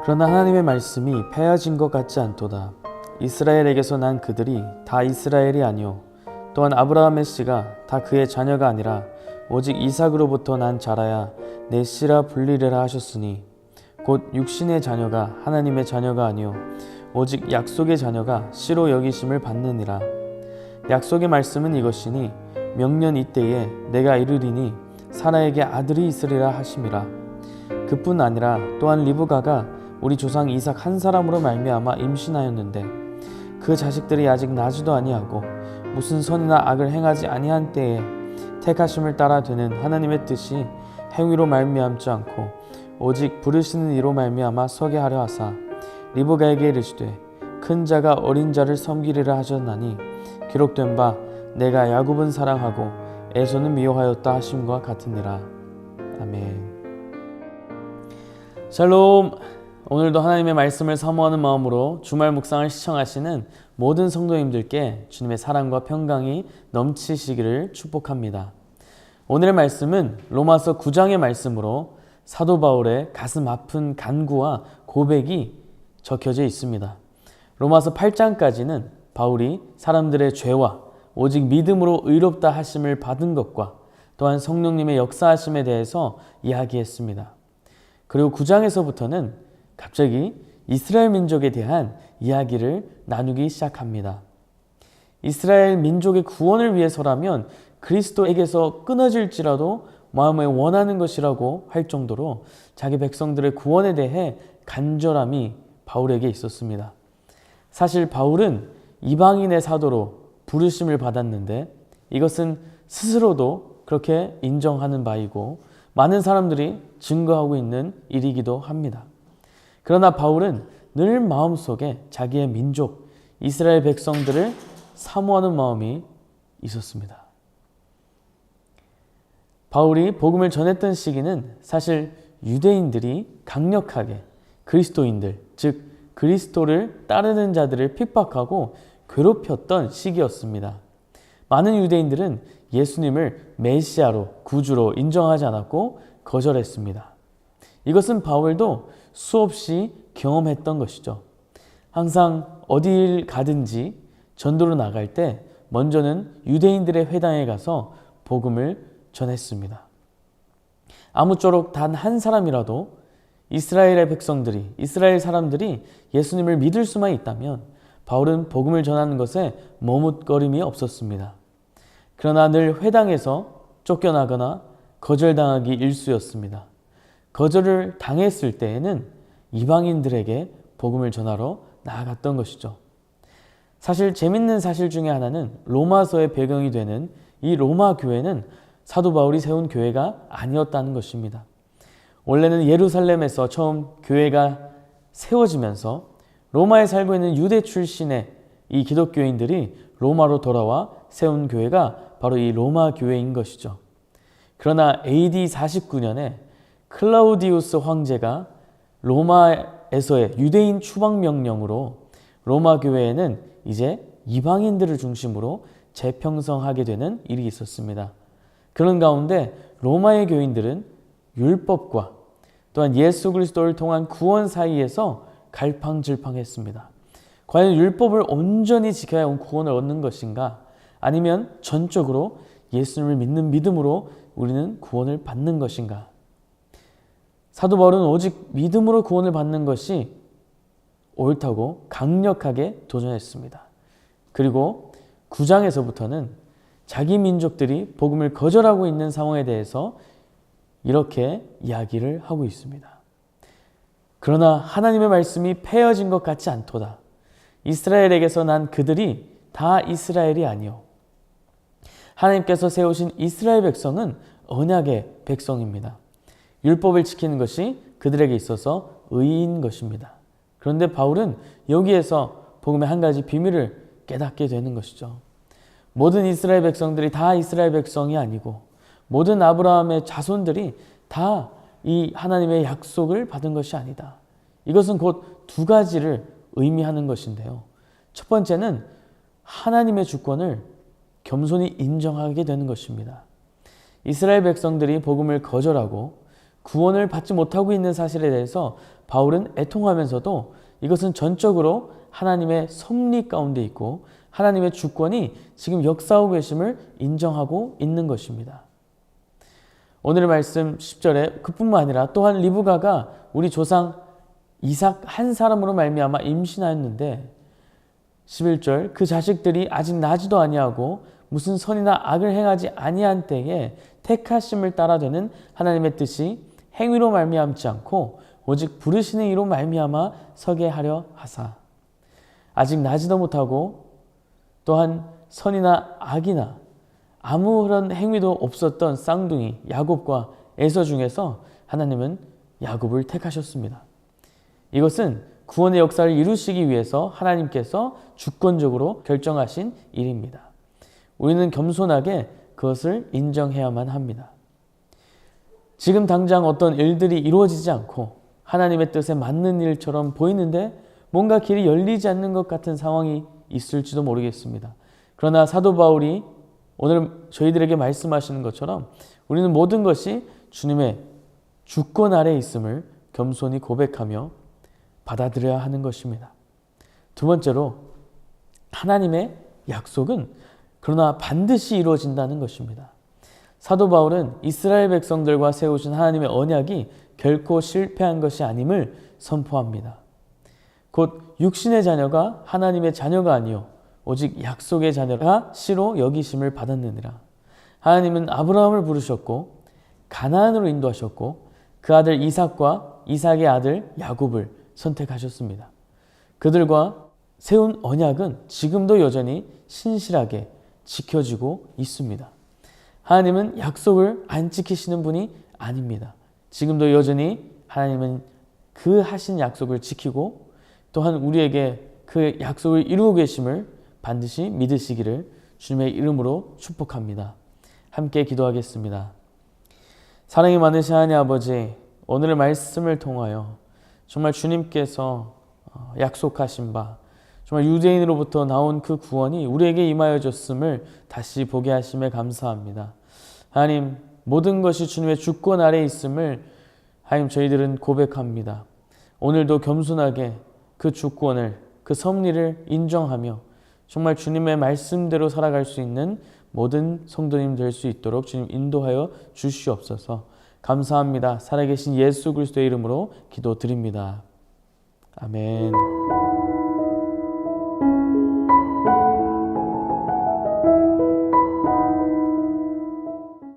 그러나 하나님의 말씀이 폐하진 것 같지 않도다. 이스라엘에게서 난 그들이 다 이스라엘이 아니요 또한 아브라함의 씨가 다 그의 자녀가 아니라 오직 이삭으로부터 난 자라야 내 씨라 불리리라 하셨으니 곧 육신의 자녀가 하나님의 자녀가 아니요 오직 약속의 자녀가 씨로 여기심을 받느니라. 약속의 말씀은 이것이니 명년 이때에 내가 이르리니 사라에게 아들이 있으리라 하심이라. 그뿐 아니라 또한 리브가가 우리 조상 이삭 한 사람으로 말미암아 임신하였는데 그 자식들이 아직 나지도 아니하고 무슨 선이나 악을 행하지 아니한 때에 택하심을 따라 되는 하나님의 뜻이 행위로 말미암지 않고 오직 부르시는 이로 말미암아 서게 하려 하사 리브가에게 이르시되 큰 자가 어린 자를 섬기리라 하셨나니 기록된 바 내가 야곱은 사랑하고 에서는 미워하였다 하심과 같으니라. 아멘. 샬롬. 오늘도 하나님의 말씀을 사모하는 마음으로 주말 묵상을 시청하시는 모든 성도님들께 주님의 사랑과 평강이 넘치시기를 축복합니다. 오늘의 말씀은 로마서 9장의 말씀으로 사도 바울의 가슴 아픈 간구와 고백이 적혀져 있습니다. 로마서 8장까지는 바울이 사람들의 죄와 오직 믿음으로 의롭다 하심을 받은 것과 또한 성령님의 역사하심에 대해서 이야기했습니다. 그리고 9장에서부터는 갑자기 이스라엘 민족에 대한 이야기를 나누기 시작합니다. 이스라엘 민족의 구원을 위해서라면 그리스도에게서 끊어질지라도 마음에 원하는 것이라고 할 정도로 자기 백성들의 구원에 대해 간절함이 바울에게 있었습니다. 사실 바울은 이방인의 사도로 부르심을 받았는데 이것은 스스로도 그렇게 인정하는 바이고 많은 사람들이 증거하고 있는 일이기도 합니다. 그러나 바울은 늘 마음속에 자기의 민족, 이스라엘 백성들을 사모하는 마음이 있었습니다. 바울이 복음을 전했던 시기는 사실 유대인들이 강력하게 그리스도인들, 즉 그리스도를 따르는 자들을 핍박하고 괴롭혔던 시기였습니다. 많은 유대인들은 예수님을 메시아로, 구주로 인정하지 않았고 거절했습니다. 이것은 바울도 수없이 경험했던 것이죠. 항상 어딜 가든지 전도로 나갈 때 먼저는 유대인들의 회당에 가서 복음을 전했습니다. 아무쪼록 단 한 사람이라도 이스라엘의 백성들이, 이스라엘 사람들이 예수님을 믿을 수만 있다면 바울은 복음을 전하는 것에 머뭇거림이 없었습니다. 그러나 늘 회당에서 쫓겨나거나 거절당하기 일쑤였습니다. 거절을 당했을 때에는 이방인들에게 복음을 전하러 나아갔던 것이죠. 사실 재밌는 사실 중에 하나는 로마서의 배경이 되는 이 로마 교회는 사도 바울이 세운 교회가 아니었다는 것입니다. 원래는 예루살렘에서 처음 교회가 세워지면서 로마에 살고 있는 유대 출신의 이 기독교인들이 로마로 돌아와 세운 교회가 바로 이 로마 교회인 것이죠. 그러나 AD 49년에 클라우디우스 황제가 로마에서의 유대인 추방 명령으로 로마 교회에는 이제 이방인들을 중심으로 재평성하게 되는 일이 있었습니다. 그런 가운데 로마의 교인들은 율법과 또한 예수 그리스도를 통한 구원 사이에서 갈팡질팡했습니다. 과연 율법을 온전히 지켜야 구원을 얻는 것인가? 아니면 전적으로 예수님을 믿는 믿음으로 우리는 구원을 받는 것인가? 사도 바울은 오직 믿음으로 구원을 받는 것이 옳다고 강력하게 도전했습니다. 그리고 9장에서부터는 자기 민족들이 복음을 거절하고 있는 상황에 대해서 이렇게 이야기를 하고 있습니다. 그러나 하나님의 말씀이 폐허진 것 같지 않도다. 이스라엘에게서 난 그들이 다 이스라엘이 아니요 하나님께서 세우신 이스라엘 백성은 언약의 백성입니다. 율법을 지키는 것이 그들에게 있어서 의인 것입니다. 그런데 바울은 여기에서 복음의 한 가지 비밀을 깨닫게 되는 것이죠. 모든 이스라엘 백성들이 다 이스라엘 백성이 아니고 모든 아브라함의 자손들이 다 이 하나님의 약속을 받은 것이 아니다. 이것은 곧 두 가지를 의미하는 것인데요. 첫 번째는 하나님의 주권을 겸손히 인정하게 되는 것입니다. 이스라엘 백성들이 복음을 거절하고 구원을 받지 못하고 있는 사실에 대해서 바울은 애통하면서도 이것은 전적으로 하나님의 섭리 가운데 있고 하나님의 주권이 지금 역사하고 계심을 인정하고 있는 것입니다. 오늘의 말씀 10절에 그뿐만 아니라 또한 리브가가 우리 조상 이삭 한 사람으로 말미암아 임신하였는데 11절 그 자식들이 아직 나지도 아니하고 무슨 선이나 악을 행하지 아니한 때에 택하심을 따라 되는 하나님의 뜻이 행위로 말미암지 않고 오직 부르시는 이로 말미암아 서게 하려 하사 아직 나지도 못하고 또한 선이나 악이나 아무런 행위도 없었던 쌍둥이 야곱과 에서 중에서 하나님은 야곱을 택하셨습니다. 이것은 구원의 역사를 이루시기 위해서 하나님께서 주권적으로 결정하신 일입니다. 우리는 겸손하게 그것을 인정해야만 합니다. 지금 당장 어떤 일들이 이루어지지 않고 하나님의 뜻에 맞는 일처럼 보이는데 뭔가 길이 열리지 않는 것 같은 상황이 있을지도 모르겠습니다. 그러나 사도 바울이 오늘 저희들에게 말씀하시는 것처럼 우리는 모든 것이 주님의 주권 아래에 있음을 겸손히 고백하며 받아들여야 하는 것입니다. 두 번째로 하나님의 약속은 그러나 반드시 이루어진다는 것입니다. 사도 바울은 이스라엘 백성들과 세우신 하나님의 언약이 결코 실패한 것이 아님을 선포합니다. 곧 육신의 자녀가 하나님의 자녀가 아니요 오직 약속의 자녀가 씨로 여기심을 받았느니라. 하나님은 아브라함을 부르셨고 가나안으로 인도하셨고 그 아들 이삭과 이삭의 아들 야곱을 선택하셨습니다. 그들과 세운 언약은 지금도 여전히 신실하게 지켜지고 있습니다. 하나님은 약속을 안 지키시는 분이 아닙니다. 지금도 여전히 하나님은 그 하신 약속을 지키고 또한 우리에게 그 약속을 이루고 계심을 반드시 믿으시기를 주님의 이름으로 축복합니다. 함께 기도하겠습니다. 사랑이 많으신 하나님 아버지, 오늘의 말씀을 통하여 정말 주님께서 약속하신 바 정말 유대인으로부터 나온 그 구원이 우리에게 임하여졌음을 다시 보게 하심에 감사합니다. 하나님, 모든 것이 주님의 주권 아래에 있음을 하나님 저희들은 고백합니다. 오늘도 겸손하게 그 주권을, 그 섭리를 인정하며 정말 주님의 말씀대로 살아갈 수 있는 모든 성도님 될 수 있도록 주님 인도하여 주시옵소서. 감사합니다. 살아계신 예수 그리스도의 이름으로 기도드립니다. 아멘.